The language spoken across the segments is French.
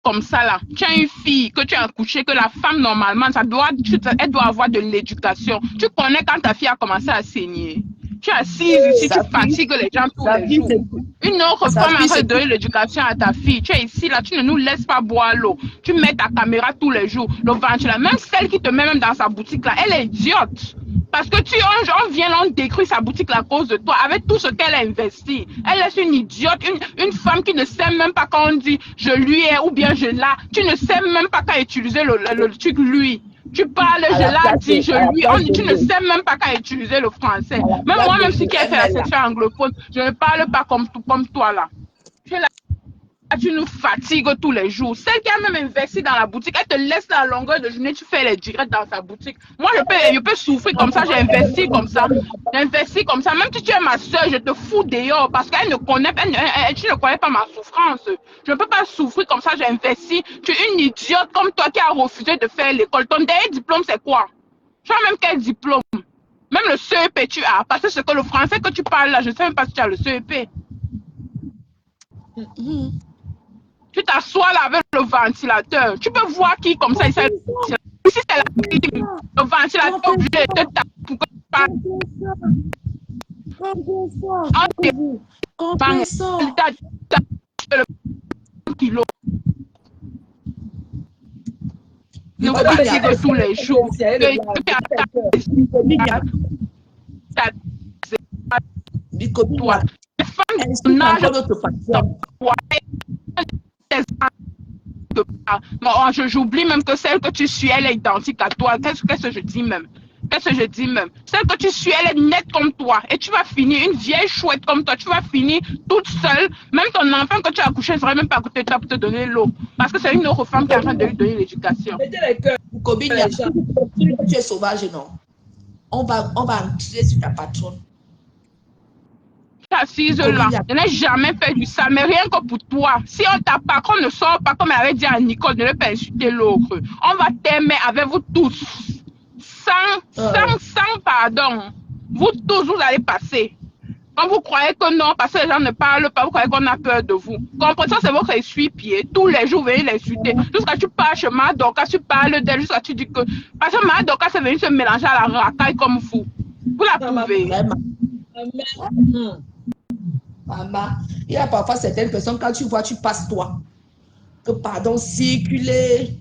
comme ça là, tu as une fille que tu as accouchée, que la femme normalement, elle doit avoir de l'éducation. Tu connais quand ta fille a commencé à saigner. Tu es assise ici, tu fatigues les gens tous les jours. Une autre femme a de donner l'éducation à ta fille. Tu es ici là, tu ne nous laisses pas boire l'eau. Tu mets ta caméra tous les jours. Le ventilateur, même celle qui te met même dans sa boutique là, elle est idiote. Parce que on vient, on détruit sa boutique à cause de toi, avec tout ce qu'elle a investi. Elle est une idiote, une femme qui ne sait même pas quand on dit je lui ai ou bien je l'ai. Tu ne sais même pas quand utiliser le truc lui. Tu parles, je l'ai dit, je lui. Tu ne sais même pas quand utiliser le français. Même moi-même, si qui ai fait la section anglophone, je ne parle pas comme toi là. Tu nous fatigues tous les jours. Celle qui a même investi dans la boutique, elle te laisse la longueur de journée, tu fais les directs dans sa boutique. Moi, je peux souffrir comme ça, j'ai investi comme ça. J'investis comme ça. Même si tu es ma soeur, je te fous dehors parce qu'elle ne connaît pas, tu ne connais pas ma souffrance. Je ne peux pas souffrir comme ça, j'ai investi. Tu es une idiote comme toi qui a refusé de faire l'école. Ton dernier diplôme, c'est quoi? Tu as même quel diplôme? Même le CEP, tu as. Parce que c'est que le français que tu parles là, je ne sais même pas si tu as le CEP. Tu t'assois là avec le ventilateur. Tu peux voir qui comme ça. Ici, c'est la le ventilateur obligé de te taper pour que tu parles. Nous fatiguons tous les jours. Les femmes nagent. J'oublie même que celle que tu suis, elle est identique à toi. Qu'est-ce que je dis même? Qu'est-ce que je dis même? Celle que tu suis, elle est nette comme toi. Et tu vas finir, une vieille chouette comme toi, tu vas finir toute seule. Même ton enfant que tu as accouché ne serait même pas à côté de toi pour te donner l'eau. Parce que c'est une autre femme qui est en train de lui donner l'éducation. Tu es sauvage, non? On va entrer sur ta patronne. Assise là, je n'ai jamais fait du ça, mais rien que pour toi. Si on t'a pas, qu'on ne sort pas, comme elle avait dit à Nicole, ne pas insulter l'autre. On va t'aimer avec vous tous. Sans pardon. Vous tous, vous allez passer. Quand vous croyez que non, parce que les gens ne parlent pas, vous croyez qu'on a peur de vous. Comprenez, ça, c'est votre essuie-pied. Tous les jours, vous venez l'insulter. Jusqu'à tu parles chez Madoka, tu parles d'elle, jusqu'à tu dis que. Parce que Madoka, c'est venu se mélanger à la racaille comme vous. Vous la pouvez. Maman, il y a parfois certaines personnes, quand tu vois, tu passes toi. Que pardon, circuler.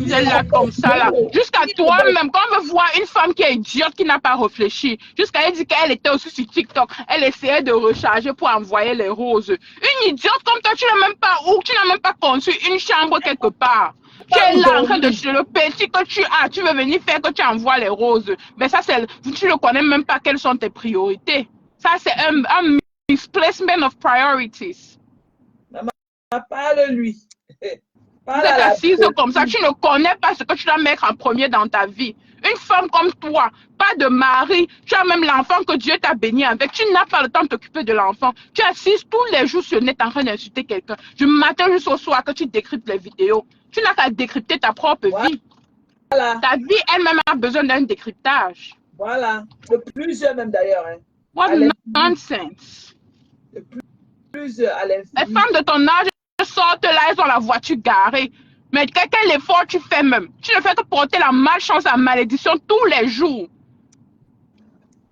Là, comme ça, là. Jusqu'à toi-même, quand on veut voir une femme qui est idiote, qui n'a pas réfléchi, jusqu'à elle dit qu'elle était aussi sur TikTok, elle essayait de recharger pour envoyer les roses. Une idiote comme toi, tu n'as même pas où, tu n'as même pas conçu une chambre quelque part. Tu es là en train de le petit que tu as, tu veux venir faire que tu envoies les roses. Mais ça, tu ne connais même pas quelles sont tes priorités. Ça, c'est un misplacement of priorities. Maman, parle-lui. Vous êtes assise comme ça, tu ne connais pas ce que tu dois mettre en premier dans ta vie. Une femme comme toi, pas de mari, tu as même l'enfant que Dieu t'a béni avec, tu n'as pas le temps de t'occuper de l'enfant. Tu es assise tous les jours sur le net en train d'insulter quelqu'un. Du matin jusqu'au soir que tu décryptes les vidéos. Tu n'as qu'à décrypter ta propre vie. Voilà. Ta vie elle-même a besoin d'un décryptage. Voilà, de plusieurs même d'ailleurs. Hein. What nonsense. De plusieurs à l'infini. Les femmes de ton âge sortent là, elles ont la voiture garée. Mais quel effort tu fais même? Tu ne fais que porter la malchance, la malédiction tous les jours.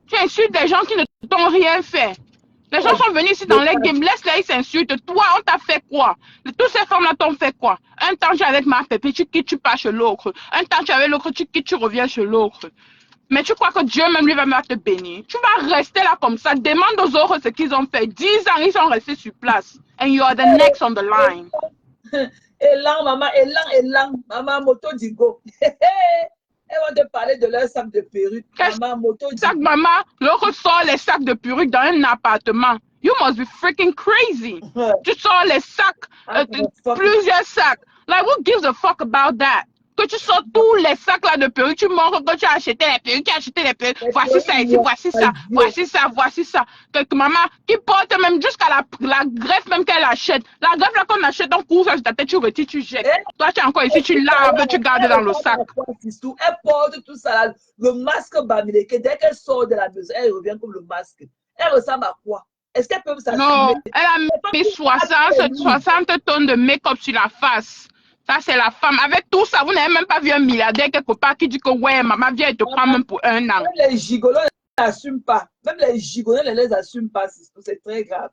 Tu insultes des gens qui ne t'ont rien fait. Les gens sont venus ici dans les games, laisse-les, ils s'insultent. Toi, on t'a fait quoi? Toutes ces femmes-là t'ont fait quoi? Un temps, tu es avec ma pépé, tu quittes, tu pars chez l'autre. Un temps, tu es avec l'autre, tu quittes, tu reviens chez l'autre. Mais tu crois que Dieu même lui va te bénir? Tu vas rester là comme ça. Demande aux autres ce qu'ils ont fait. 10 ans, ils sont restés sur place. And you are the next on the line. Élan, maman, élan. Maman, moto digo. Elles vont te parler de leur sac de perruque. Maman, moto digo. Sac, maman, l'autre sort les sacs de perruque dans un appartement. You must be freaking crazy. Tu sors les sacs, plusieurs sacs. Like, who gives a fuck about that? Que tu sors tous les sacs là de perruques, tu montres que tu as acheté les perruques, tu as acheté les perruques. Voici ça ici, voici ça, voici ça, voici ça. Que maman, qui porte même jusqu'à la greffe même qu'elle achète. La greffe là qu'on achète, on couvre ça sur ta tête, tu retires, tu jettes. Toi, tu es encore ici, tu laves, tu gardes dans le sac. Elle porte tout ça là, le masque bamileke. Dès qu'elle sort de la maison, elle revient comme le masque. Elle ressemble à quoi? Est-ce qu'elles peuvent s'assumer? Non, elle a mis 60 tonnes de make-up sur la face. Ça, c'est la femme. Avec tout ça, vous n'avez même pas vu un milliardaire quelque part qui dit que ouais, maman vient et te prend même pour un an. Même les gigolos ne l'assument pas. Même les gigolos ne les assument pas. C'est très grave.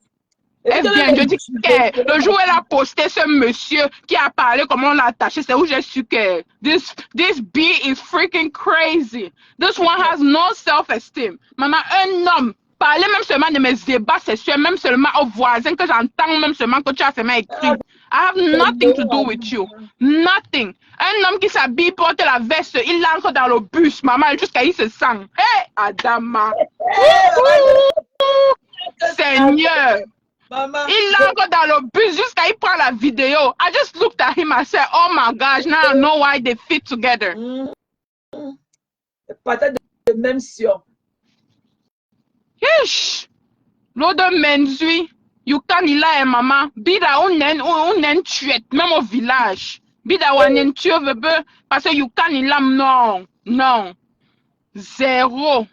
Eh bien, je dis que le jour où elle a posté ce monsieur qui a parlé comment on l'a attaché, c'est où j'ai su que this bee is freaking crazy. This one has no self-esteem. Maman, un homme, parler même seulement de mes débats sexuels, même seulement aux voisins, que j'entends même seulement que tu as seulement écrit. I have nothing to do with you. Nothing. Un homme qui s'habille, porte la veste, il entre dans le bus, maman, jusqu'à il se sent. Hé, Adama. Seigneur. Maman. Il entre dans le bus jusqu'à il prend la vidéo. I just looked at him and said, oh my gosh, now I know why they fit together. Peut-être de même sion. Yesh. L'autre menzui. Yukanila et maman. Bida unen tuet, même au village. Bida wanen tuet parce que Yukanila, non. Non. Zéro.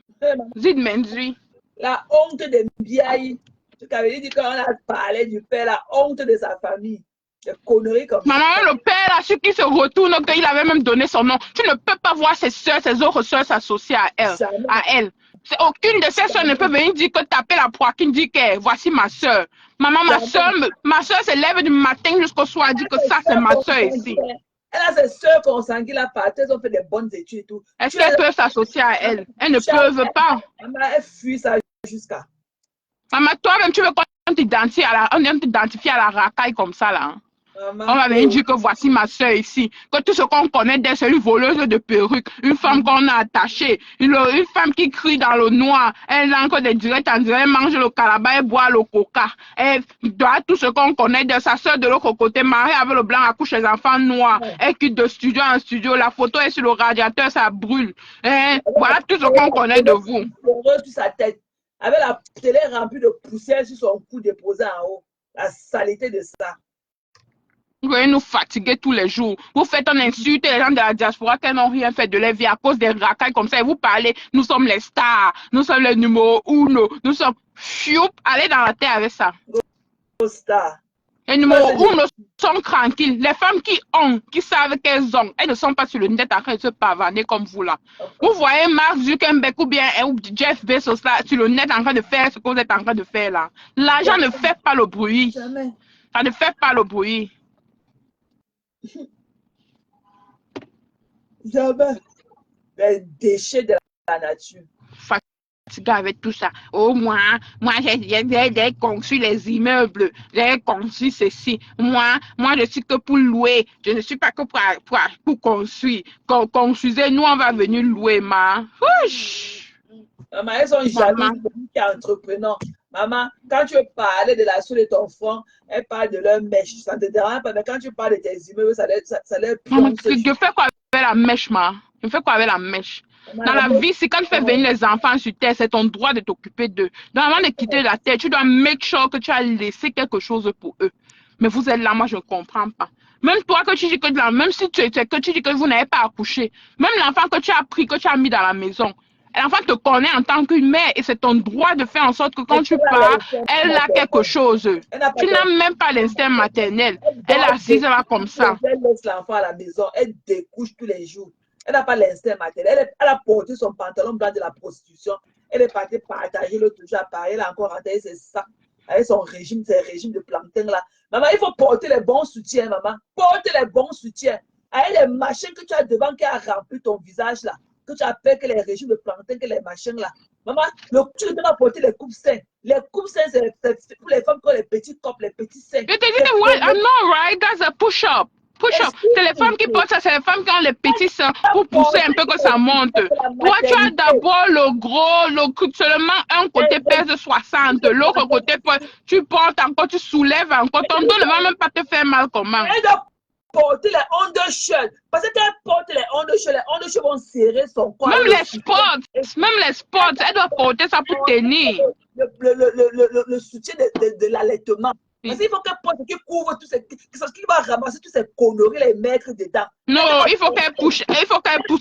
Zid menzui. La honte de Biaï. Tu avais dit quand on a parlé du père, la honte de sa famille. Des conneries comme ça. Maman, le père, là, celui qui se retourne, il avait même donné son nom. Tu ne peux pas voir ses soeurs, ses autres soeurs s'associer à elle. Aucune de ses soeurs ne peut venir dire que taper la poitrine, dit que voici ma soeur. Maman, ma soeur se lève du matin jusqu'au soir, dit que ça, c'est ma soeur ici. Elle a ses soeurs consanguines à partir, elles ont fait des bonnes études et tout. Est-ce qu'elles peuvent s'associer à elle? Elles ne peuvent pas. Maman, elle fuit ça jusqu'à. Maman, toi-même, tu veux qu'on t'identifie à la racaille comme ça, là? Hein? Maman, on m'avait dit que voici ma soeur ici. Que tout ce qu'on connaît d'elle, c'est une voleuse de perruques. Une femme qu'on a attachée. Une femme qui crie dans le noir. Elle a encore des directs en direct. Elle mange le calabat, elle boit le coca. Elle doit tout ce qu'on connaît de sa soeur de l'autre côté. Marie avec le blanc accouche les enfants noirs. Elle quitte de studio en studio. La photo est sur le radiateur, ça brûle. Voilà tout ce qu'on connaît de vous. Sur sa tête. Avec la télé remplie de poussière sur son cou déposé en haut. La saleté de ça. Vous voulez nous fatiguer tous les jours. Vous faites un insulte les gens de la diaspora qui n'ont rien fait de leur vie à cause des racailles comme ça. Et vous parlez, nous sommes les stars, nous sommes les numéros 1, nous sommes... Fioup, allez dans la terre avec ça. Star. Les numéros 1 sont tranquilles. Les femmes qui savent qu'elles ont, elles ne sont pas sur le net en train de se pavaner comme vous là. Vous voyez Mark Zuckerberg ou bien Jeff Bezos là sur le net en train de faire ce que vous êtes en train de faire là. L'argent ne fait pas le bruit. Jamais. Ça ne fait pas le bruit. Jamais. Les déchets de la nature. Fatigué avec tout ça. Oh, moi j'ai construit les immeubles, j'ai construit ceci. Moi, je suis que pour louer. Je ne suis pas que pour construire. Construisez, nous, on va venir louer, ma. Maman, elles sont jalouses qui sont entrepreneurs. Maman, quand tu parles de la soeur de ton front, elle parle de leur mèche. Ça ne te dérange pas, mais quand tu parles de tes immeubles, ça leur Maman, je fais quoi avec la mèche, ma? Je fais quoi avec la mèche? Dans la vie, si quand tu fais venir les enfants sur terre, c'est ton droit de t'occuper d'eux. Donc, avant de quitter la terre, tu dois make sure que tu as laissé quelque chose pour eux. Mais vous êtes là, moi, je ne comprends pas. Même toi, que tu dis que même si tu dis que vous n'avez pas accouché, même l'enfant que tu as pris, que tu as mis dans la maison, l'enfant te connaît en tant qu'une mère et c'est ton droit de faire en sorte que quand tu pars, elle a quelque chose. Tu n'as même pas l'instinct maternel. Elle est assise là comme ça. Elle laisse l'enfant à la maison, elle découche tous les jours. Elle n'a pas l'instinct maternel. Elle a porté son pantalon blanc de la prostitution. Elle est partie partager l'autre jour à Paris. Elle a encore rentré ses sacs avec son régime, ses régimes de plantain là. Maman, il faut porter les bons soutiens, maman. Porte les bons soutiens. Avec les machins que tu as devant qui a rempli ton visage là. Que tu appelles que les régimes de plantain, que les machins là. Maman, tu dois porter les coupes seins. Les coupes seins, c'est pour les femmes qui ont les petits copes, les petits seins. You think what? I know, right? That's a push-up. Push-up. C'est les femmes qui portent ça, c'est les femmes qui ont les petits seins pour pousser un peu que ça monte. Toi, tu as d'abord le gros, seulement un côté pèse 60, l'autre côté, tu portes encore, tu soulèves encore. Ton dos ne va même pas te faire mal comment. Elle doit porter les undershirts. Parce que quand elle porte les undershirts vont serrer son corps. Même les sports, elle doit porter ça pour tenir. Le soutien de l'allaitement. Parce qu'il faut qu'elle porte, qui couvre tout ce qui va ramasser toutes ces conneries, les mettre dedans. Non, il faut qu'elle pousse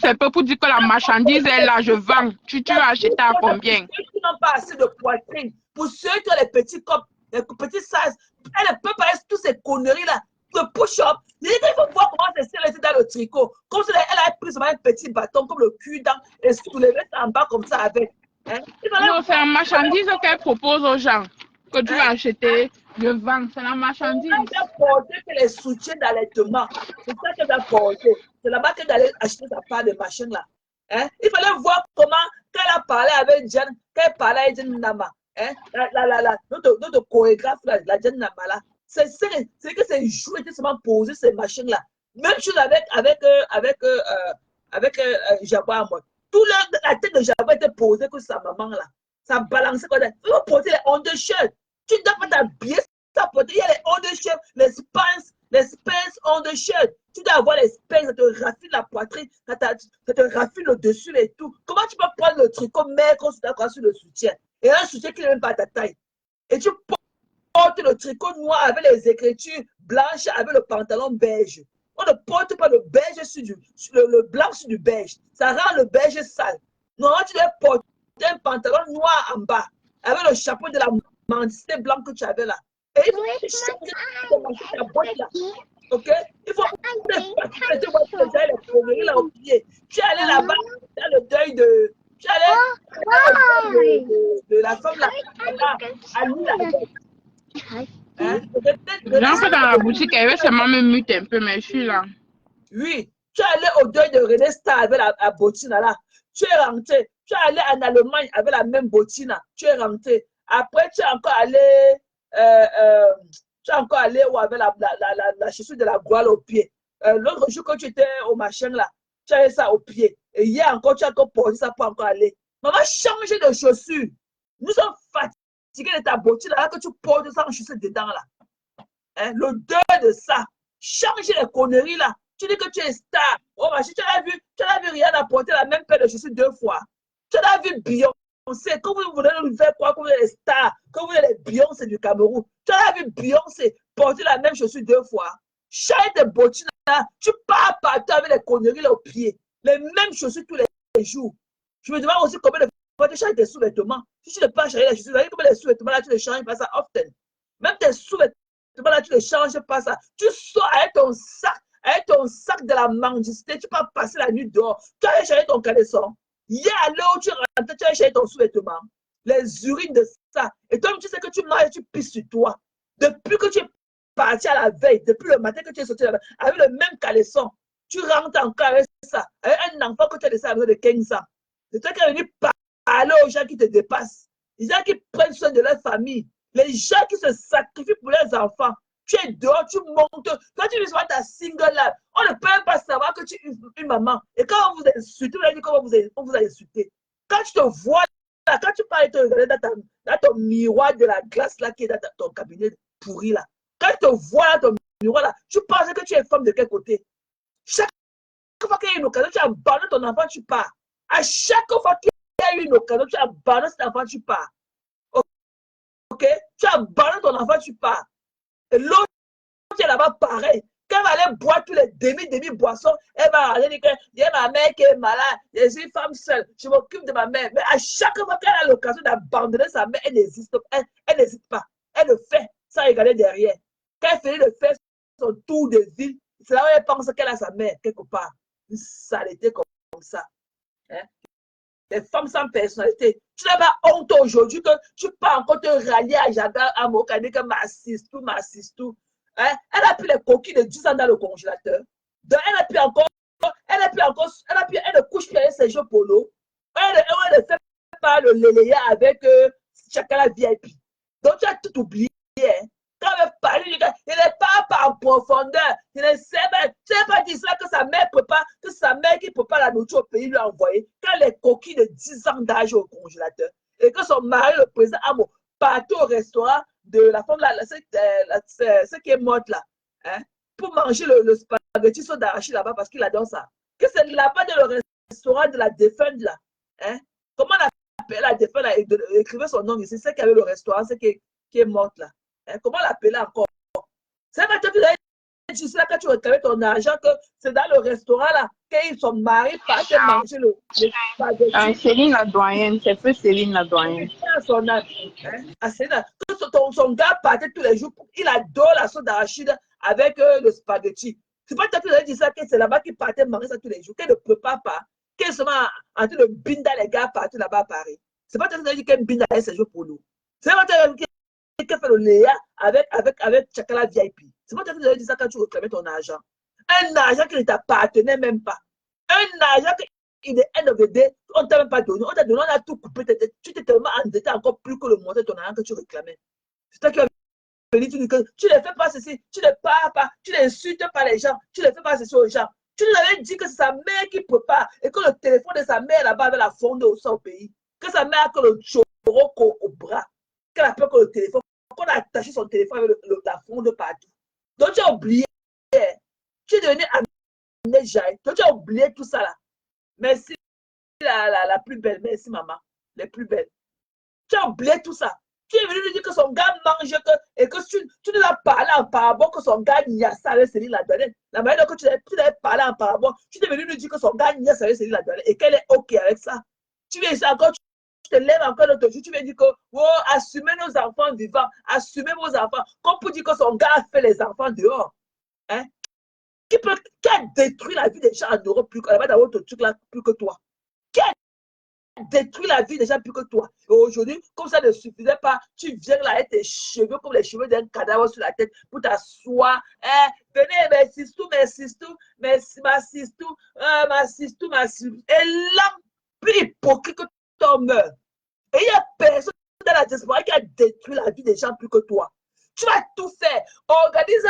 un peu pour dire que la marchandise est là, je vends. Tu vas acheter à combien? Pour ceux qui n'ont pas assez de poitrine, pour ceux qui ont les petits copes, les petits sizes, elle ne peut pas être toutes ces conneries-là. Le push-up, il faut voir comment c'est serré dans le tricot. Comme si elle a pris seulement un petit bâton, comme le cul-dent, et soulevé en bas comme ça avec. Hein? Non, c'est la marchandise qu'elle propose aux gens. Que tu vas acheter, je vends. C'est la marchandise. Elle doit porter les soutiens d'allaitement. C'est ça qu'elle doit porter. C'est là-bas qu'elle doit acheter sa part de machin là. Hein? Il fallait voir comment, quand elle a parlé avec Jen, quand elle parlait avec Jen Nama, hein? Notre chorégraphe là, la Jen Nama là, c'est que ces jours étaient seulement posés, ces machines-là. Même chose avec Jaguar. Tout la tête de Jaguar était posée que sa maman là. Ça balançait comme ça. Il faut porter les undershirts. Tu ne dois pas t'habiller, ça porter. Il y a les undershirts, les spans undershirts. Tu dois avoir les spans, ça te raffine la poitrine, ça te raffine le dessus et tout. Comment tu peux prendre le tricot maigre sur le soutien? Et un soutien qui n'est même pas à ta taille. Et tu porte le tricot noir avec les écritures blanches avec le pantalon beige. On ne porte pas le beige sur le blanc sur du beige. Ça rend le beige sale. Non, tu dois porter un pantalon noir en bas avec le chapeau de la mendicité blanc que tu avais là. Et il faut ta boîte là. Ok? Il faut les là au pied. Tu es allé là-bas dans le deuil de. Tu es allé de la femme là. À lui là. Hein? J'entre dans la boutique, elle veut seulement me mute un peu, mais je suis là. Oui, tu es allé au deuil de René Star avec la bottine là. Tu es rentré. Tu es allé en Allemagne avec la même bottine là. Tu es rentré. Après, tu es encore allé où avec la chaussure de la gouale au pied. L'autre jour, quand tu étais au machin là, tu avais ça au pied. Et hier encore, tu as encore porté ça pour encore aller. Maman, changer de chaussures. Nous sommes fatigués de ta bottine là que tu portes ça en chaussures dedans là. Hein? L'odeur de ça. Changer les conneries là. Tu dis que tu es star. Oh, machin, tu as vu Rihanna porter la même paire de chaussures 2 fois. Tu as vu Beyoncé. Quand vous voulez nous faire croire que vous êtes les stars, que vous êtes les Beyoncé du Cameroun. Tu as vu Beyoncé porter la même chaussure 2 fois. Changer tes bottines là. Tu pars partout avec les conneries là au pied. Les mêmes chaussures tous les jours. Je me demande aussi combien de fois tu changes tes sous-vêtements. Si tu ne peux pas changer les chaussures, combien de sous-vêtements là tu ne changes pas ça often. Même tes sous-vêtements là tu ne changes pas ça. Tu sors avec ton sac de la mendicité, tu peux passer la nuit dehors. Tu as changer ton caleçon. Hier, à l'heure où tu rentres, tu as changer ton sous-vêtement. Les urines de ça. Et toi, tu sais que tu manges et tu pisses sur toi. Depuis que tu es parti à la veille, depuis le matin que tu es sorti là-bas, avec le même caleçon, tu rentres encore avec ça. Avec un enfant que tu as laissé à l'âge de 15 ans. C'est toi qui es venu parler aux gens qui te dépassent. Les gens qui prennent soin de leur famille. Les gens qui se sacrifient pour leurs enfants. Tu es dehors, tu montes. Quand tu vois ta single life, on ne peut même pas savoir que tu es une maman. Et quand on vous insulte, on dit comment on vous a insulté. Quand tu te vois là, quand tu parles de te regarder dans ton miroir de la glace là qui est dans ton cabinet pourri là. Quand tu te vois dans ton miroir là, tu penses que tu es femme de quel côté? Chaque fois qu'il y a une occasion, tu abandonnes ton enfant, tu pars. À chaque fois qu'il y a une occasion, tu abandonnes cet enfant, tu pars. Ok? Tu abandonnes ton enfant, tu pars. Et l'autre qui est là-bas, pareil. Quand elle va aller boire tous les demi-boissons, elle va aller dire que il y a ma mère qui est malade, je suis une femme seule, je m'occupe de ma mère. Mais à chaque fois qu'elle a l'occasion d'abandonner sa mère, elle n'hésite pas. Elle le fait sans regarder derrière. Quand elle finit de faire son tour de ville, c'est là où elle pense qu'elle a sa mère, quelque part. Une saleté comme ça. Hein? Les femmes sans personnalité. Tu n'as pas honte aujourd'hui que tu peux encore te rallier à Jaga, à Mokane, que m'assiste-tout. Hein? Elle a pris les coquilles de 10 ans dans le congélateur. Donc, elle ne couche plus avec ses jeux polo. Elle ne fait pas le léléa avec Chakala VIP. Donc, tu as tout oublié. Hein? Quand elle parle, il n'est pas en profondeur. Il ne sait pas. Tu n'as pas dit ça que sa mère qui prépare la nourriture au pays lui a envoyé. Quand les coquilles de 10 ans d'âge au congélateur. Et que son mari, le président Amo, partout au restaurant de la femme là, ce qui est morte là, hein, pour manger le spaghetti sauce d'arachide là-bas parce qu'il adore ça. Que c'est là-bas dans le restaurant de la défunte là. Hein? Comment on appelle la défunte là? Écrivez son nom ici. C'est qui avait le restaurant, c'est qui est morte là. Hein? Comment l'appeler encore? C'est pas toi qui dit ça quand tu réclames ton argent, que c'est dans le restaurant là, qu'ils sont mariés, partent manger le spaghetti. Céline la doyenne, c'est peu Céline la doyenne. À son âge, hein? Son gars partait tous les jours, il adore la sauce d'arachide avec le spaghetti. C'est pas toi qui as dit ça, que c'est là-bas qu'il partait manger ça tous les jours, qu'elle ne peut pas, qu'elle se met en train de binder les gars partout là-bas à Paris. C'est pas toi qui as dit qu'elle binde ses jours pour nous. C'est pas toi qui as fait le Léa avec Chakala VIP. C'est pas toi qui as dit ça quand tu réclamais ton argent. Un argent qui ne t'appartenait même pas. Un argent qui, in the end of the day, on ne t'a même pas donné. On t'a donné, on a tout coupé. Tu t'es tellement endetté encore plus que le montant de ton argent que tu réclamais. C'est toi qui as venu, tu dis que tu ne fais pas ceci, tu ne parles pas, tu n'insultes pas les gens, tu ne fais pas ceci aux gens. Tu nous avais dit que c'est sa mère qui prépare et que le téléphone de sa mère là-bas avait la fonde au pays. Que sa mère a que le choroko au bras. Qu'elle a peur que le téléphone, qu'on a attaché son téléphone avec la fonde partout. Donc tu as oublié. Tu es devenu amnésiaque. Donc tu as oublié tout ça là. Merci la plus belle. Merci maman. Les plus belles. Tu as oublié tout ça. Tu es venu lui dire que son gars mange et que tu nous as parlé en parabole que son gars n'y a ça avec Céline la donne. La manière dont tu l'avais parlé en parabole, tu es venu lui dire que son gars n'y a ça avec Céline la donne et qu'elle est OK avec ça. Tu viens ici encore, tu te lèves encore l'autre jour, tu viens dire que oh, assumez nos enfants vivants, assumez vos enfants. Comme pour dire que son gars a fait les enfants dehors. Hein? Qui a détruit la vie des gens en Europe plus que, dans votre truc là, plus que toi? Qui a détruit la vie des gens plus que toi? Et aujourd'hui, comme ça ne suffisait pas, tu viens là avec tes cheveux comme les cheveux d'un cadavre sur la tête pour t'asseoir. Venez, mes sistous, ma sistou. Et là, plus hypocrite que ton meurt. Et il n'y a personne dans la diaspora qui a détruit la vie des gens plus que toi. Tu vas tout faire. Organise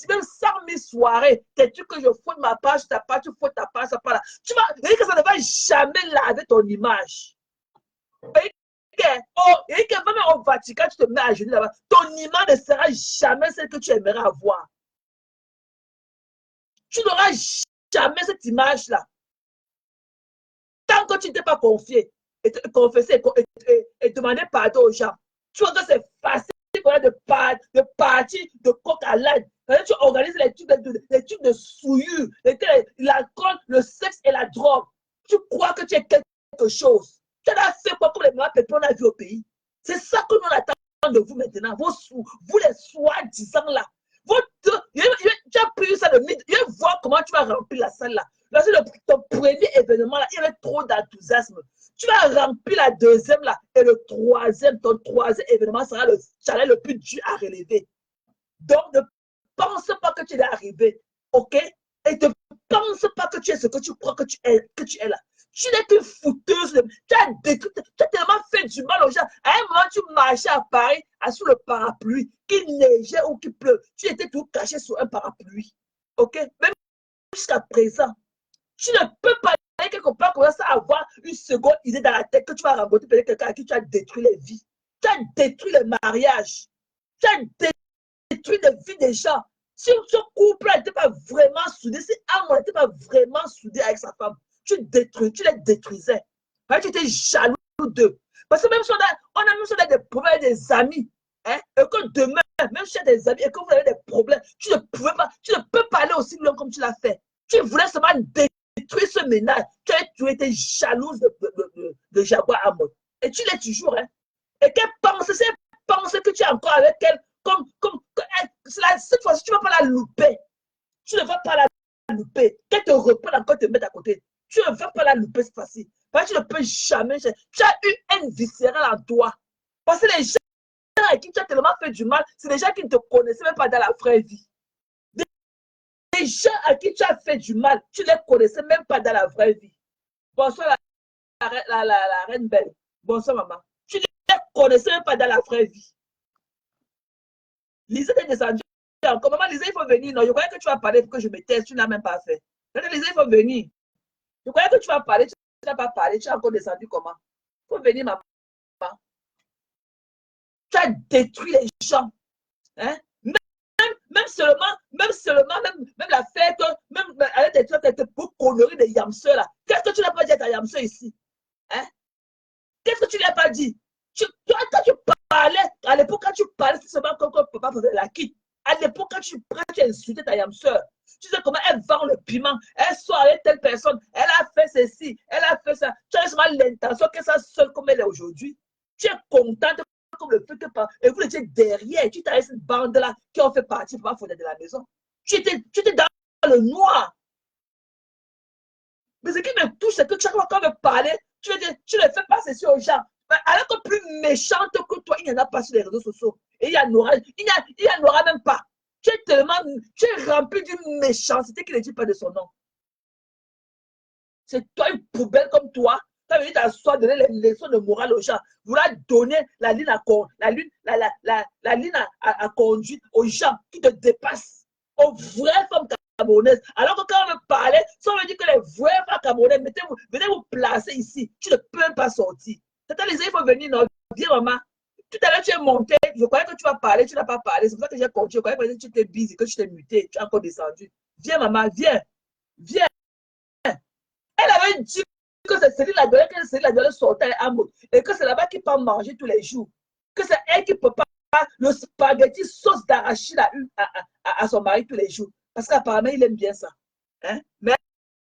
même 100 000 soirées. Tes trucs que je fous de ma page, ta page, tu fous ta page, ça part là. Tu vas dire que ça ne va jamais laver ton image. Et que même au Vatican, tu te mets à genoux là-bas. Ton image ne sera jamais celle que tu aimerais avoir. Tu n'auras jamais cette image-là. Tant que tu ne t'es pas confié, et confessé et demander pardon aux gens. Tu vois que c'est facile de partir de coq à l'âne. Tu organises les trucs de souillure, l'alcool, le sexe et la drogue. Tu crois que tu es quelque chose. Tu as fait quoi pour les noirs qu'on a vu au pays? C'est ça que nous attendons de vous maintenant. Vous les soi-disant là. Tu as pris ça de mythe. Je vais voir comment tu vas remplir la salle là. Là, c'est ton premier événement là. Il y avait trop d'enthousiasme. Tu vas remplir la deuxième là. Et ton troisième événement sera le challenge le plus dur à relever. Donc, ne pense pas que tu es arrivé. OK? Et ne pense pas que tu es ce que tu crois que tu es là. Tu n'es qu'une fouteuse. Tu as tellement fait du mal aux gens. À un moment, tu marchais à Paris, sous le parapluie, qu'il neigeait ou qu'il pleut. Tu étais tout caché sous un parapluie. OK? Même jusqu'à présent, tu ne peux pas aller quelque part comme ça, avoir une seconde idée dans la tête que tu vas rencontrer peut-être quelqu'un à qui tu as détruit les vies. Tu as détruit le mariage. Tu as détruit la vie des gens. Si ce couple n'était pas vraiment soudé, si Amon n'était pas vraiment soudé avec sa femme, tu les détruisais. Parce que tu étais jaloux d'eux. Parce que même si on a des problèmes avec des amis, hein, et que demain, même si tu as des amis et que vous avez des problèmes, tu ne peux pas aller aussi loin comme tu l'as fait. Tu voulais seulement détruire ce ménage. Tu étais jalouse de Jaguar Amon. Et tu l'es toujours. Hein. Et qu'elle pense que tu es encore avec elle. Cette fois-ci, tu ne vas pas la louper. Tu ne vas pas la louper. Qu'elle te reprenne encore te mettre à côté. Tu ne vas pas la louper cette fois-ci. Parce que tu ne peux jamais. Tu as eu une viscérale en toi. Parce que les gens à qui tu as tellement fait du mal, c'est des gens qui ne te connaissaient même pas dans la vraie vie. Des gens à qui tu as fait du mal, tu ne les connaissais même pas dans la vraie vie. Bonsoir la reine belle. Bonsoir maman. Tu ne les connaissais même pas dans la vraie vie. Lisa est descendue encore. Maman, Lisa, il faut venir. Non, je croyais que tu vas parler pour que je me taise. Tu n'as même pas fait. Lisa, il faut venir. Je croyais que tu vas parler. Tu n'as pas parlé. Tu es encore descendu comment? Il faut venir, maman. Tu as détruit les gens. Hein? Même seulement, même la fête, même avec tes beaux conneries de Yamseux là. Qu'est-ce que tu n'as pas dit à ta Yamseux ici? Hein? Qu'est-ce que tu n'as pas dit? Toi, quand tu parlais, à l'époque, quand tu parlais, c'est seulement comme papa Tu sais comment elle vend le piment. Elle sort avec telle personne. Elle a fait ceci. Elle a fait ça. Tu as seulement l'intention que ça seule comme elle est aujourd'hui. Tu es contente comme le fait que et vous étiez derrière. Tu t'as cette bande-là qui ont fait partie pour pas de la maison. Tu étais dans le noir. Mais ce qui me touche, c'est que chaque fois qu'on veut parler, tu ne fais pas ceci aux gens. Alors que plus méchante que toi, il n'y en a pas sur les réseaux sociaux. Et il y en aura même pas. Tu es rempli d'une méchanceté qui ne dit pas de son nom. C'est toi une poubelle comme toi. Tu as venu t'asseoir, donner les leçons de morale aux gens. Vouloir donner la ligne à conduire aux gens qui te dépassent. Aux vraies femmes camerounaises. Alors que quand on me parlait, si on me dit que les vraies femmes camerounaises, venez vous placer ici. Tu ne peux même pas sortir. C'est-à-dire, il faut venir, non, viens maman. Tout à l'heure, tu es monté. Je croyais que tu vas parler, tu n'as pas parlé. C'est pour ça que j'ai continué. Je croyais que tu étais busy, que tu t'es muté. Tu es encore descendu. Viens maman, viens. Viens. Elle avait dit que c'est Céline Laguerre, que Céline Laguerre sortait à Amour. Et que c'est là-bas qu'il peut manger tous les jours. Que c'est elle qui prépare le spaghetti sauce d'arachide à son mari tous les jours. Parce qu'apparemment, il aime bien ça. Hein? Mais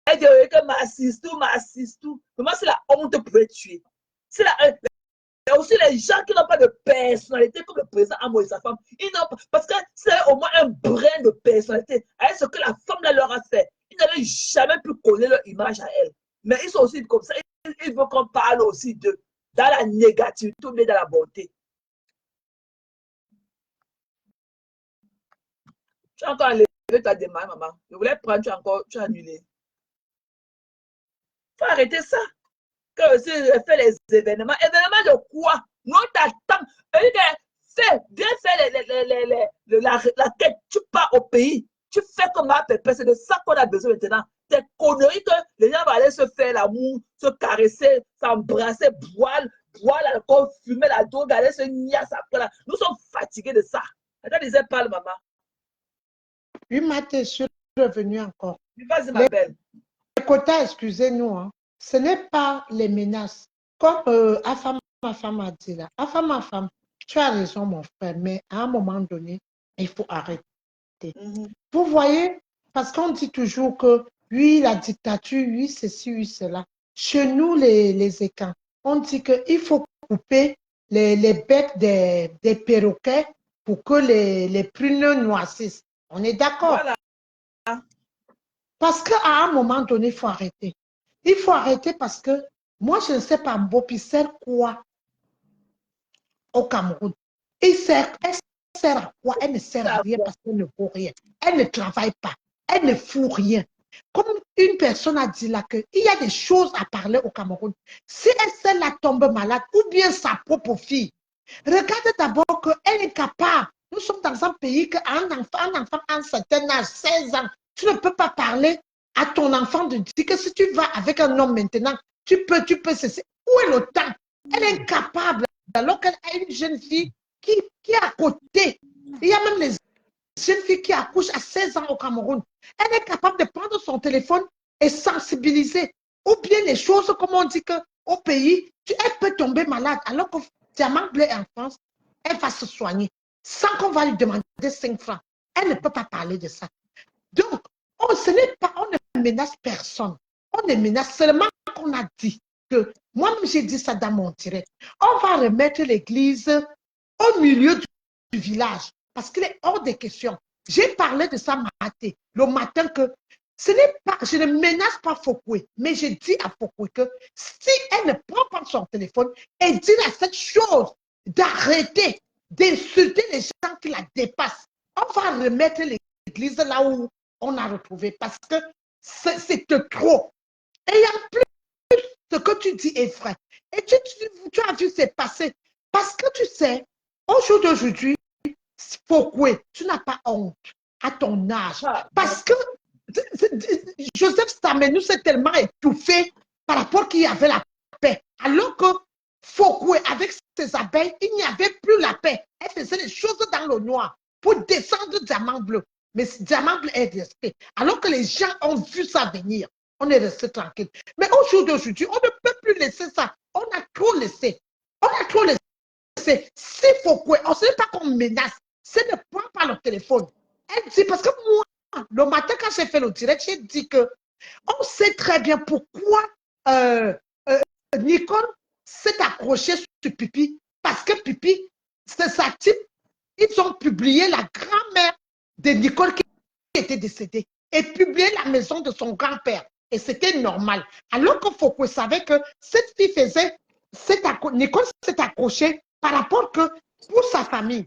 elle dit que m'assiste-tout. Comment c'est la honte pour être tué? C'est la honte. Il y a aussi les gens qui n'ont pas de personnalité comme le président Amo et sa femme. Ils n'ont pas, parce que c'est au moins un brin de personnalité avec ce que la femme là leur a fait. Ils n'avaient jamais pu connaître leur image à elle. Mais ils sont aussi comme ça. Ils veulent qu'on parle aussi d'eux dans la négativité mais dans la bonté. Tu as encore enlevé ta démarche, maman. Je voulais prendre, tu as annulé. Il faut arrêter ça. Que si je fais les événements. Événements de quoi? Non, t'attends. Viens faire la quête. Tu pars au pays. Tu fais comme ma pépé. C'est de ça qu'on a besoin maintenant. Des conneries que les gens vont aller se faire l'amour, se caresser, s'embrasser, boire l'alcool, fumer la drogue, aller se niasse après là. Nous sommes fatigués de ça. Attends, disais pas, maman. Oui, Mathé, je suis revenue encore. Vas-y, ma belle. Les quotas, excusez-nous, hein. Ce n'est pas les menaces. Comme ma femme a dit là, ma femme, tu as raison, mon frère, mais à un moment donné, il faut arrêter. Vous voyez, parce qu'on dit toujours que, oui, la dictature, oui, ceci, oui, cela. Chez nous, les écans, on dit qu'il faut couper les becs des perroquets pour que les prunes noississent. On est d'accord? Voilà. Parce qu'à un moment donné, il faut arrêter. Il faut arrêter parce que moi, je ne sais pas, Mbopi sert quoi au Cameroun? Elle sert à quoi? Elle ne sert à rien parce qu'elle ne vaut rien. Elle ne travaille pas. Elle ne fout rien. Comme une personne a dit là qu'il y a des choses à parler au Cameroun. Si elle la tombe malade ou bien sa propre fille, regarde d'abord qu'elle est capable. Nous sommes dans un pays qu'un enfant à un certain âge, 16 ans, tu ne peux pas parler à ton enfant de dire que si tu vas avec un homme maintenant, tu peux cesser. Où est le temps? Elle est incapable. Alors qu'elle a une jeune fille qui est à côté. Il y a même les jeunes filles qui accouchent à 16 ans au Cameroun. Elle est capable de prendre son téléphone et sensibiliser. Ou bien les choses, comme on dit qu'au pays, elle peut tomber malade. Alors que Diamant Bleu en France, elle va se soigner sans qu'on va lui demander 5 francs. Elle ne peut pas parler de ça. Donc, on ne menace personne. On ne menace seulement qu'on a dit que, moi-même j'ai dit ça dans mon direct, on va remettre l'église au milieu du village parce qu'il est hors des questions. J'ai parlé de ça le matin que ce n'est pas, je ne menace pas Fokoué, mais je dis à Fokoué que si elle ne prend pas son téléphone et dit à cette chose d'arrêter d'insulter les gens qui la dépassent, on va remettre l'église là où on a retrouvé parce que c'est trop. Et en plus, ce que tu dis est vrai. Et tu as vu c'est passé. Parce que tu sais, au jour d'aujourd'hui, Fokoué, tu n'as pas honte à ton âge. Parce que Joseph Stamenou s'est tellement étouffé par rapport qu'il y avait la paix. Alors que Fokoué, avec ses abeilles, il n'y avait plus la paix. Elle faisait des choses dans le noir pour descendre Diamant Bleu. Mais Diamant Bleu est resté. Alors que les gens ont vu ça venir, on est resté tranquille. Mais au jour d'aujourd'hui, on ne peut plus laisser ça. On a trop laissé. On a trop laissé. Si Fokoué, on ne sait pas qu'on menace, c'est ne prend pas le téléphone. Elle dit, parce que moi, le matin, quand j'ai fait le direct, j'ai dit que on sait très bien pourquoi Nicole s'est accrochée sur Pipi. Parce que Pipi, c'est sa type. Ils ont publié la grand-mère de Nicole qui était décédée et publié la maison de son grand-père. Et c'était normal. Alors que Foucault savait que cette fille faisait, Nicole s'est accrochée par rapport que pour sa famille.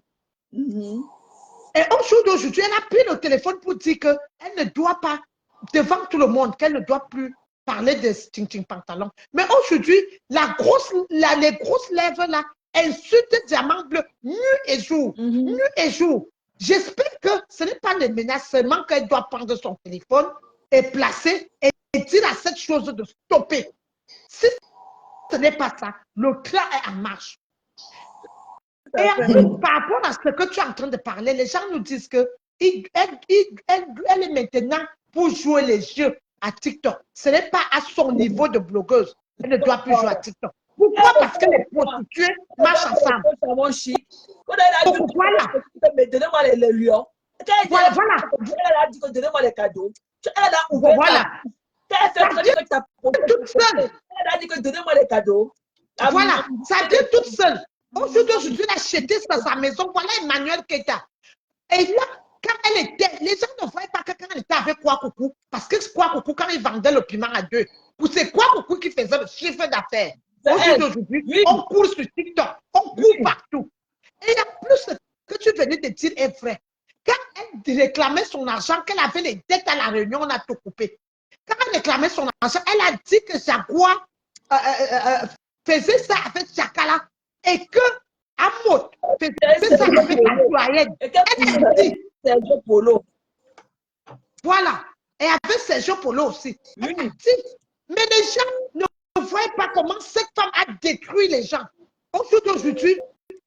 Et au jour d'aujourd'hui, elle a pris le téléphone pour dire qu'elle ne doit pas, devant tout le monde, qu'elle ne doit plus parler de Ting Pantalon. Mais aujourd'hui, les grosses lèvres là insultent Diamant Bleu nuit et jour. Nuit et jour. J'espère que ce n'est pas les menaces seulement qu'elle doit prendre son téléphone et placer et dire à cette chose de stopper. Si ce n'est pas ça, le plan est en marche. Et en plus, par rapport à ce que tu es en train de parler, les gens nous disent qu'elle est maintenant pour jouer les jeux à TikTok. Ce n'est pas à son niveau de blogueuse. Elle ne doit plus jouer à TikTok. Pourquoi? Parce que les prostituées marchent ensemble. Voilà. Donnez-moi les lions. Voilà. Elle a dit que donnez-moi les cadeaux. Elle a ouvert. Voilà. Elle a dit que donnez-moi les cadeaux. Voilà. Ça dit toute seule. Aujourd'hui, elle a acheté sa maison. Voilà Emmanuel Keta. Et là, quand elle était, les gens ne voyaient pas que quand elle était avec Kouakoukou, parce que Kouakoukou, quand il vendait le piment à 2, c'est Kouakoukou qui faisait le chiffre d'affaires. Aujourd'hui, on court sur TikTok, on court partout. Et en plus, que tu venais de dire est vrai. Quand elle réclamait son argent, qu'elle avait les dettes à la réunion, on a tout coupé. Quand elle réclamait son argent, elle a dit que Jaguar faisait ça avec Chakala et que Amot faisait ça avec la citoyenne. Elle a dit Sergio Polo. Voilà. Et avec Sergio Polo aussi. Elle a dit, mais les gens ne voient pas comment cette femme a détruit les gens. Aujourd'hui,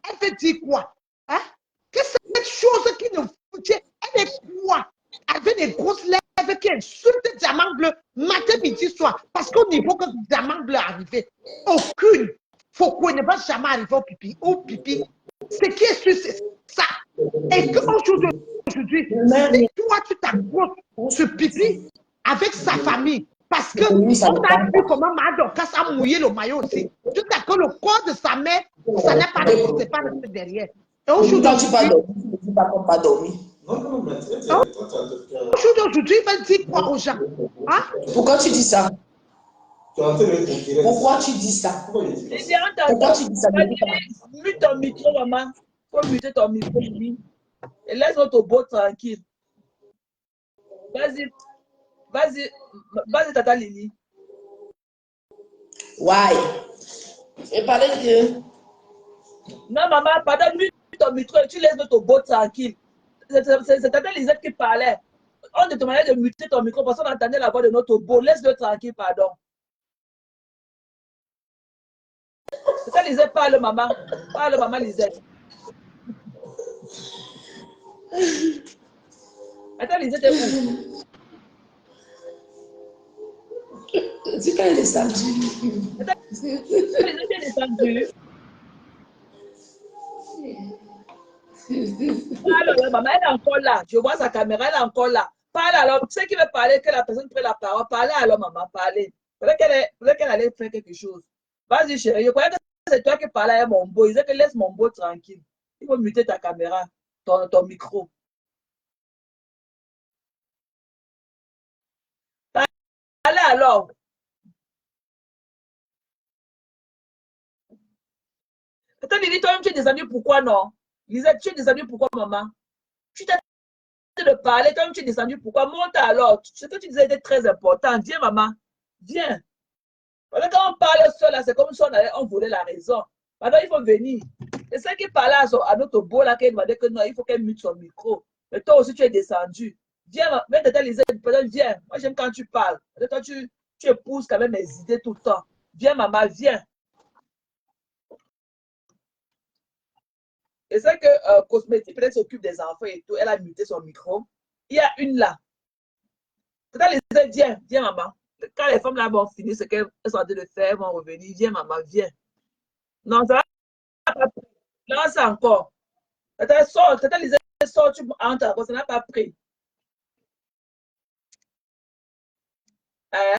elle veut dire quoi? Hein? Que cette chose qui nous fout, elle est quoi? Avec des grosses lèvres qui insultent Diamant Bleu matin, midi, soir. Parce qu'au niveau que Diamant Bleu est arrivé, aucune Foucault ne va jamais arriver au pipi. Au pipi, ce qui est sûr, c'est ça. Et qu'aujourd'hui, si toi, tu t'accroches ce pipi avec sa famille, parce que on a vu comment Madokas a mouillé le maillot aussi. Tout à coup, le corps de sa mère, ça n'a pas resté derrière. Et aujourd'hui, tu n'as pas dormi. Aujourd'hui, il va dire quoi aux gens? Hein? Pourquoi tu dis ça? Pourquoi tu dis ça? Pourquoi tu dis ça? Mute ton micro, maman. Faut muter ton micro, oui. Et laisse notre beau tranquille. Vas-y, Tata Lily. Why? Et parlez de... Non, maman, pardon, mute ton micro et tu laisses notre beau tranquille. C'est Tata Lisette qui parlait. On te demandait de muter ton micro parce qu'on entendait la voix de notre beau. Laisse-le tranquille, pardon. Tata Lisette parle, maman. Parle, maman Lisette. Tata Lisette est où? C'est quand elle est descendue. Tata Lisette est descendue. Alors, maman, elle est encore là. Je vois sa caméra, elle est encore là. Parle alors. Tu sais qui veut parler, que la personne prenne la parole. Parlez alors, maman, parlez. Peut-être qu'elle allait faire quelque chose. Vas-y, chérie. Je croyais que c'est toi qui parlais à mon beau. Il disait que laisse mon beau tranquille. Il faut muter ta caméra, ton micro. Parlez alors. Attends, Lily, toi-même, tu es descendu, pourquoi non? Lisette, tu es descendu, pourquoi, maman? Tu t'es de parler, toi-même, tu es descendu, pourquoi? Monte alors. Ce que tu disais était très important. Viens, maman. Viens. Parce que quand on parle seul, c'est comme si on voulait la raison. Maintenant, il faut venir. C'est ça qui parlait à notre beau là, qui demandait que non, il faut qu'elle mute son micro. Mais toi aussi, tu es descendu. Viens, viens, viens. Moi, j'aime quand tu parles. Toi, tu épouses quand même mes idées tout le temps. Viens, maman, viens. Et c'est que Cosmétique peut-être s'occupe des enfants et tout. Elle a muté son micro. Il y a une là. Viens, viens, maman. Quand les femmes là vont finir ce qu'elles sont en train de faire, vont revenir. Viens, maman, viens. Non, ça va pas. Là, c'est encore. Sors, tu entres encore, ça n'a pas pris. Hein?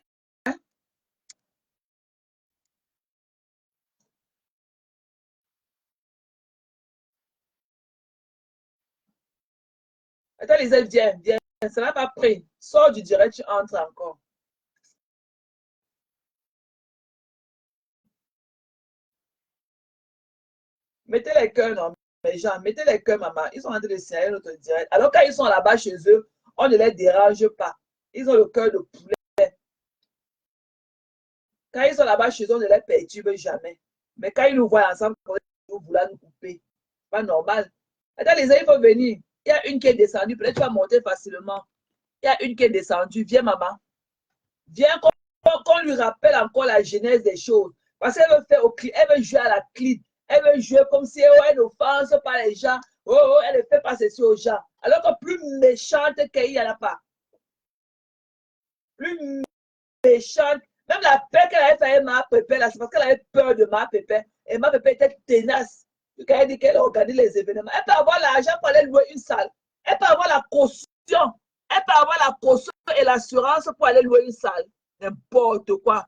Attends, Lisette, viens, viens. Ça n'a pas pris. Sors du direct, tu entres encore. Mettez les cœurs, non, mes gens, mettez les cœurs, maman. Ils sont en train de signaler notre direct. Alors, quand ils sont là-bas chez eux, on ne les dérange pas. Ils ont le cœur de poulet. Quand ils sont là-bas chez eux, on ne les perturbe jamais. Mais quand ils nous voient ensemble, ils vouloir nous couper. Pas normal. Attends, les amis, il faut venir. Il y a une qui est descendue. Peut-être tu vas monter facilement. Il y a une qui est descendue. Viens, maman. Viens qu'on lui rappelle encore la genèse des choses. Parce qu'elle veut faire au cli, elle veut jouer à la clim. Elle veut jouer comme si elle n'offense pas les gens. Oh, elle ne fait pas ceci aux gens. Alors que plus méchante qu'elle n'y en a pas. Plus méchante. Même la paix qu'elle avait fait avec ma pépé, c'est parce qu'elle avait peur de ma pépé. Et ma pépé était tenace. Quand elle dit qu'elle organise les événements, elle peut avoir l'argent pour aller louer une salle. Elle peut avoir la caution. Elle peut avoir la caution et l'assurance pour aller louer une salle. N'importe quoi.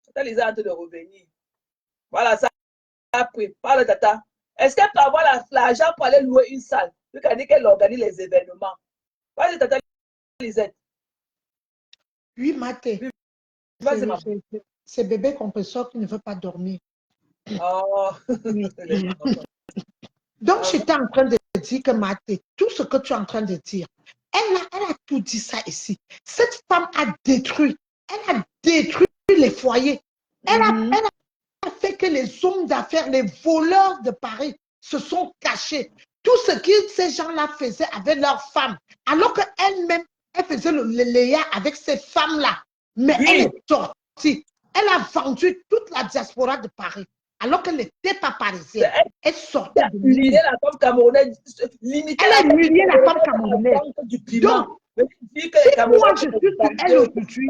Tata Lisa est en train de revenir. Voilà, ça a pris. Parle, Tata. Est-ce qu'elle peut avoir l'argent pour aller louer une salle? Vu qu'elle dit qu'elle organise les événements. Vas-y, Tata Lisette. Oui, Maté. C'est bébé compresseur qui ne veut pas dormir. Oh. Donc, j'étais en train de dire que Maté, tout ce que tu es en train de dire, elle a tout dit ça ici. Cette femme a détruit. Elle a détruit les foyers. Elle a fait que les hommes d'affaires, les voleurs de Paris se sont cachés. Tout ce que ces gens-là faisaient avec leurs femmes, alors qu'elle-même, elle faisait le léa avec ces femmes-là. Mais elle est sortie. Elle a vendu toute la diaspora de Paris, alors qu'elle n'était pas parisienne. Elle sortait de l'île. La femme camerounaise. Elle a humilié la femme camerounaise. Donc, si moi je suis sur elle aujourd'hui,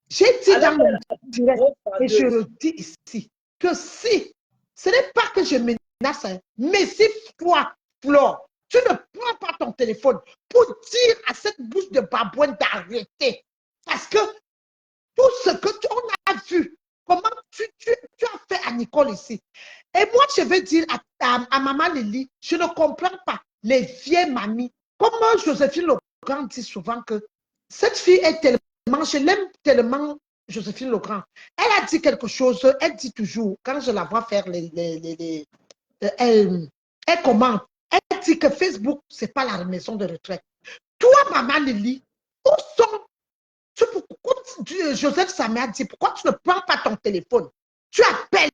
j'ai dit dans mon direct, et je redis ici, que si, ce n'est pas que je menace, mais si toi, Flore, tu ne prends pas ton téléphone pour dire à cette bouche de babouine d'arrêter. Parce que tout ce que on a vu, comment tu as fait à Nicole ici. Et moi, je vais dire à maman Lily, je ne comprends pas les vieilles mamies. Comment Joséphine Legrand dit souvent que cette fille est tellement, je l'aime tellement, Joséphine Legrand. Elle a dit quelque chose, elle dit toujours, quand je la vois faire elle commente, elle dit que Facebook, ce n'est pas la maison de retraite. Toi, maman Lily, où sont Joseph Samé a dit, pourquoi tu ne prends pas ton téléphone? Tu appelles.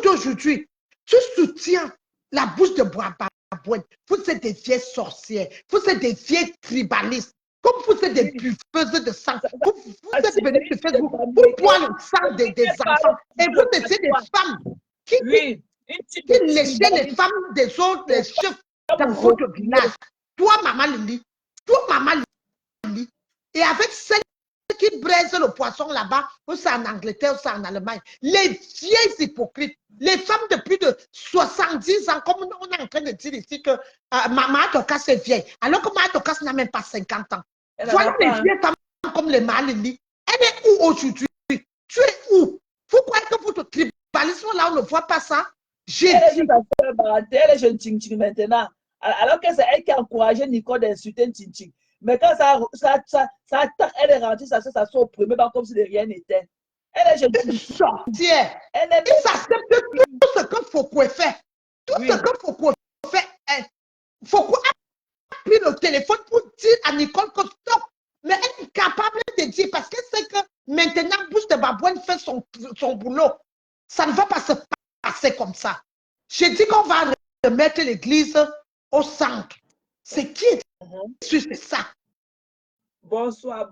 Aujourd'hui, tu soutiens la bouche de Bois-Babouine. Vous êtes des vieilles sorcières. Vous êtes des vieilles tribalistes. Comme vous êtes des buveuses de sang. Vous êtes venus sur Facebook pour boire le sang des enfants. Et vous étiez des femmes qui léchaient les femmes des autres, les chefs dans votre village. Toi, maman Lily. Et avec celle qui braise le poisson là-bas, ou c'est en Angleterre, ou c'est en Allemagne. Les vieilles hypocrites, les femmes de plus de 70 ans, comme on est en train de dire ici que Mama Dokas est vieille, alors que Mama Dokas n'a même pas 50 ans. Voilà les vieilles femmes comme les Malili. Elle est où aujourd'hui? Tu es où? Pourquoi est-ce que votre tribalisme là, on ne voit pas ça? Elle est jeune Tching maintenant. Alors que c'est elle qui a encouragé Nicole d'insulter Tching. Mais quand ça attaque, elle est rentrée, ça sort au premier banc comme si de rien n'était. Elle est jeune sorcière. Elle s'accepte tout ce que Foucault fait. Tout ce que Foucault fait. Foucault a pris le téléphone pour dire à Nicole que stop. Mais elle est capable de dire parce qu'elle sait que maintenant, Bouche de Babouine fait son boulot. Ça ne va pas se passer comme ça. J'ai dit qu'on va remettre l'église au centre. C'est qui est c'est ça. Bonsoir,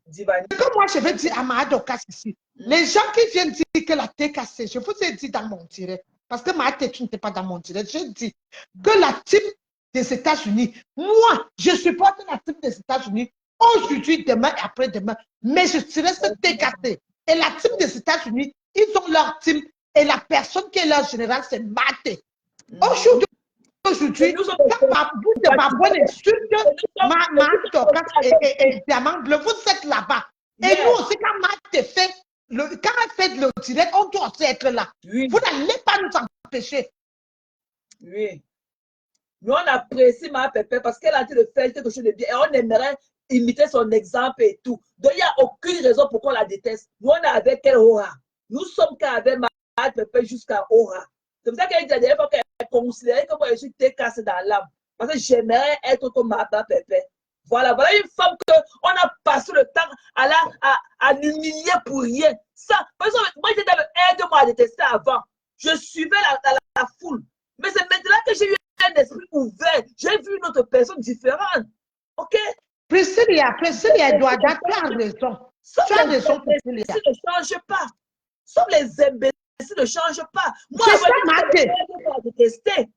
Divani. Comme moi, je vais dire à Maa Dokas ici, les gens qui viennent dire que la TKC, je vous ai dit dans mon direct, parce que Maa, tu n'étais pas dans mon direct, j'ai dit que la team des États-Unis, moi, je supporte la team des États-Unis aujourd'hui, demain et après-demain, mais je serai ce TKC. Et la team des États-Unis, ils ont leur team, et la personne qui est leur général, c'est Maté. Aujourd'hui, aujourd'hui, vous ne pas bonne insulte, ma Dorcas et Diamant Bleu, vous êtes là-bas. Et nous aussi, quand Marc fait quand elle fait le direct, on doit aussi être là. Oui. Vous n'allez pas nous empêcher. Oui. Nous, on apprécie ma Pépé parce qu'elle a dit de faire quelque chose de bien et on aimerait imiter son exemple et tout. Donc, il n'y a aucune raison pour qu'on la déteste. Nous, on est avec elle aura. Nous sommes qu'avec ma Pépé jusqu'à aura. C'est pour ça qu'elle dit la dernière fois qu'elle considérait que moi, je suis cassée dans l'âme. Parce que j'aimerais être comme ma Pépé. Voilà, voilà une femme qu'on a passé le temps à l'humilier pour rien. Ça, par exemple, moi, j'étais dans le air de moi à détester avant. Je suivais la foule. Mais c'est maintenant que j'ai eu un esprit ouvert. J'ai vu une autre personne différente. OK? Priscilla, Edouard, tu as raison. Tu as raison, Priscilla. Les imbéciles ne changent pas. Sauf les imbéciles ne changent pas. Moi, c'est ça, Maté. Je détestais.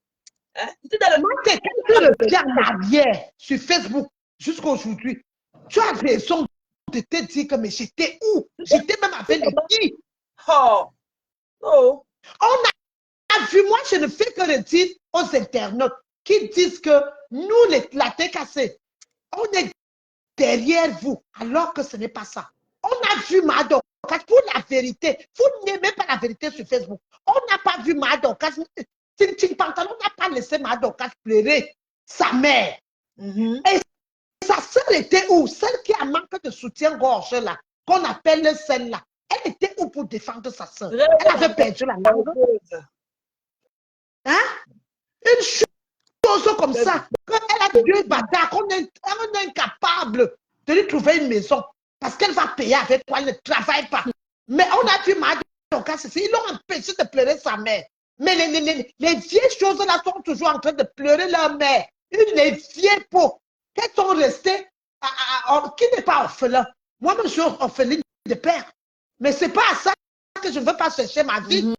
Hein? Maté, quand tu reviens en arrière sur Facebook jusqu'à aujourd'hui, tu as raison de te dire que mais j'étais où? J'étais même avec les qui? Oh! Oh! On a vu, moi, je ne fais que le dire aux internautes qui disent que nous, la TKC, on est derrière vous, alors que ce n'est pas ça. On a vu Madorcas pour la vérité. Vous n'aimez pas la vérité sur Facebook. On n'a pas vu Madorcas. Tintin Pantalon n'a pas laissé Madorcas pleurer sa mère. Et sa sœur était où? Celle qui a manqué de soutien-gorge là, qu'on appelle celle-là. Elle était où pour défendre sa sœur? Elle avait perdu la langue. Hein? Une chose comme ça, quand elle a deux bâtards, qu'on est incapable de lui trouver une maison parce qu'elle va payer avec quoi elle ne travaille pas. Mais on a vu Madorcas ici, ils l'ont empêché de pleurer sa mère. Mais les vieilles choses là sont toujours en train de pleurer leur mère. Les vieilles peaux, qu'elles sont restées, qui n'est pas orphelin. Moi-même, je suis orpheline de père. Mais ce n'est pas à ça que je ne veux pas chercher ma vie.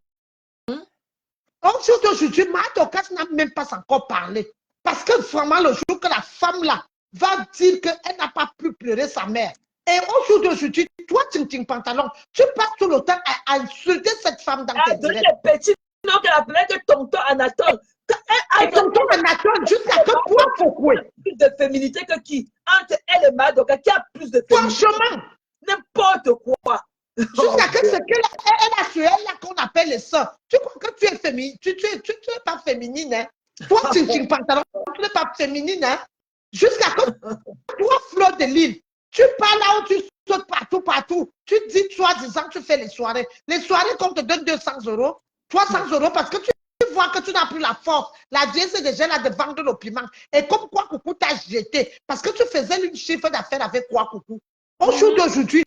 Aujourd'hui, Madorcas n'a même pas encore parlé. Parce que vraiment, le jour que la femme là va dire qu'elle n'a pas pu pleurer sa mère. Et aujourd'hui, toi, Tintin Pantalon, tu passes tout le temps à insulter cette femme dans tes directs. Non, qu'elle appelait que tonton Anatole. Et tonton Anatole, jusqu'à que toi, Foucault. Plus de féminité que qui? Entre elle et Madorcas, qui a plus de féminité? Franchement. N'importe quoi. Jusqu'à que ce qu'elle a sur elle, là, qu'on appelle les sœurs. Tu crois que tu es féminine? Tu es pas féminine, hein? Toi, Tintin Pantalon, tu n'es pas féminine, hein? Jusqu'à que toi, Fleur de Lille, tu parles là où tu sautes partout. Tu dis, soi-disant, tu fais les soirées. Les soirées qu'on te donne 200 €, 300 € parce que tu vois que tu n'as plus la force. La vie, c'est déjà là de vendre le piment. Et comme quoi, Coucou t'a jeté. Parce que tu faisais une chiffre d'affaires avec quoi, Coucou? Aujourd'hui,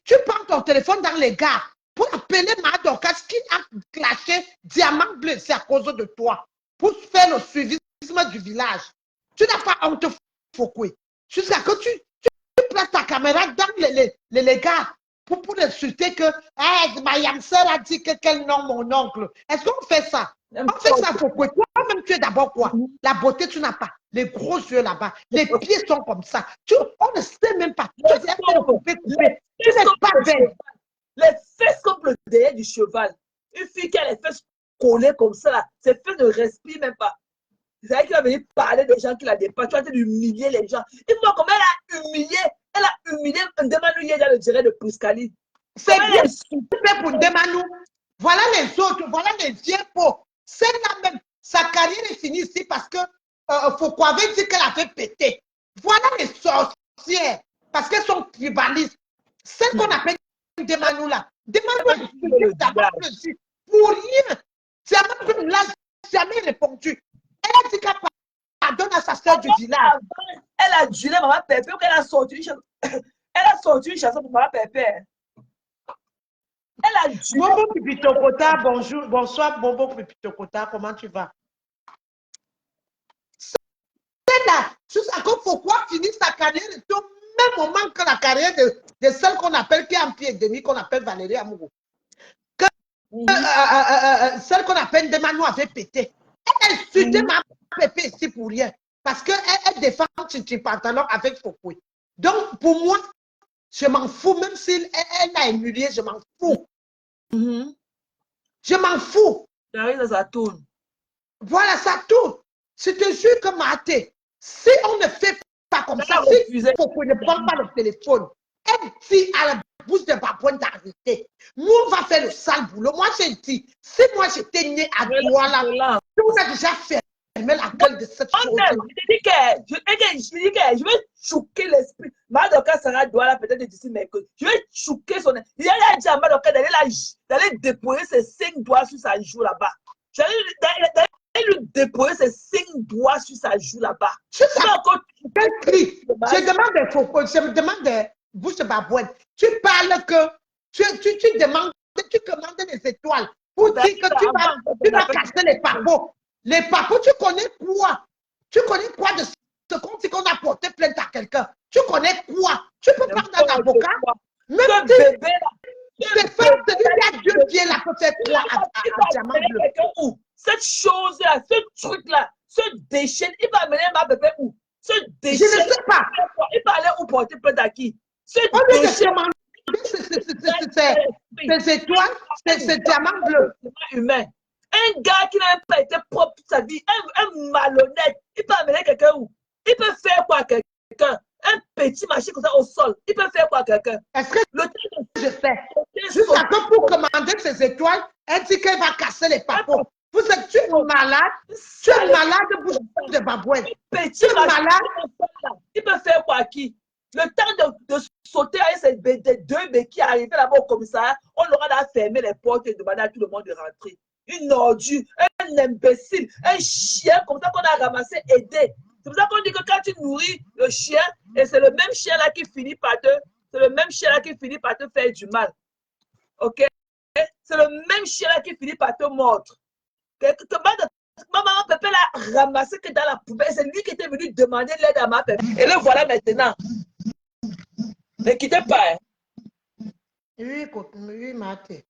tu prends ton téléphone dans les gares pour appeler Madorcas qui a clashé Diamant Bleu. C'est à cause de toi. Pour faire le suivisme du village. Tu n'as pas honte, Foucault. Jusqu'à que tu places ta caméra dans les gares pour insulter que ma yamseur a dit que quel nom mon oncle. Est-ce qu'on fait ça? On fait ça, Foucault. Toi-même, tu es d'abord quoi? La beauté, tu n'as pas. Les gros yeux là-bas. Les pieds sont comme ça. On ne sait même pas. Tu n'es pas belle. Les fesses comme le derrière du cheval. Une fille qui a les fesses collées comme ça, là, ses fesses ne respirent même pas. C'est elle qui va venir parler des gens qui la dépassent. Tu vas humilier les gens. Et moi, comment elle a humilié Ndemanou hier dans le direct de Priscali. C'est bien fait pour Ndemanou. Voilà les autres, voilà les vieux pots. Celle-là même, sa carrière est finie ici parce que Foucault avait dit qu'elle avait pété. Voilà les sorcières, parce qu'elles sont tribalistes. Celle qu'on appelle Ndemanou là. Ndemanou d'abord pour rien. Diamant ne l'a jamais répondu. Elle a dit qu'elle pardonne à sa soeur du village. Elle a adulé Maman Pépé, qu'elle a sorti une chanson. Elle a sorti une chanson pour Maman Pépé. Elle a adulé. Bobo Pipitokota, bonjour, bonsoir Bobo Pipitokota, comment tu vas? C'est là, jusqu'à ce Foucault finisse sa carrière, au même moment que la carrière de celle qu'on appelle, qui est en pied et demi, qu'on appelle Valérie Amourou. Celle qu'on appelle Ndemanou avait pété. Elle a insulté ma Pépé ici pour rien. Parce qu'elle défend Tintin Pantalon avec Foucault. Donc, pour moi, je m'en fous, même si elle l'a humilié, je m'en fous. Je m'en fous. Ça tourne. Voilà, ça tourne. Je te jure que Maté, si on ne fait pas comme ça, si Popo ne prend pas le téléphone, elle dit à la bouche de Babouane d'arrêter. Nous, on va faire le sale boulot. Moi, j'ai dit, si moi j'étais née à Douala, on a déjà fermé la gueule de cette chose. Je dis que je vais choquer l'esprit. Madoka Sarah Douala, peut-être d'ici mercredi. Je vais choquer son. Il a dit à Madoka d'aller déposer ses 5 doigts sur sa joue là-bas. J'allais lui déposer ses 5 doigts sur sa joue là-bas. Je demande des faux, je me demande des bouches de Babouane. Tu parles que tu demandes, tu commandes des étoiles pour dire que tu vas casser les papos. Les papos, tu connais quoi? Tu connais quoi de ce qu'on dit qu'on a porté plainte à quelqu'un? Tu connais quoi? Tu peux prendre un avocat? Même bébé c'est fait celui qui a 2 pieds là, peut-être quoi à diamant bleu. Cette chose-là, ce truc-là, ce déchet, il va amener ma bébé où? Ce déchet. Je ne sais pas. Il va aller où porter plainte à qui? Ce déchet. C'est étoiles, c'est diamant bleu. Humain. Un gars qui n'a pas été propre toute sa vie, un malhonnête, il peut amener quelqu'un où? Il peut faire quoi à quelqu'un? Un petit machin comme ça au sol, il peut faire quoi à quelqu'un? Est-ce que je sais? Jusqu'à que pour commander ces étoiles, elle dit qu'elle va casser les papos. Vous êtes tu es malade, bouche de Babouane. Petit malade, il peut faire quoi à qui? Le temps de sauter avec ces 2 béquilles arriver là-bas au commissariat, on aura d'à fermer les portes et demander à tout le monde de rentrer. Une ordure, un imbécile, un chien comme ça qu'on a ramassé, aidé. C'est pour ça qu'on dit que quand tu nourris le chien, et c'est le même chien là qui finit par te faire du mal. Ok? C'est le même chien là qui finit par te mordre. Maman Pépé l'a ramassé que dans la poubelle. C'est lui qui était venu demander l'aide à ma Pépé. Et le voilà maintenant. Ne quittez pas. Hein. Oui, Maté.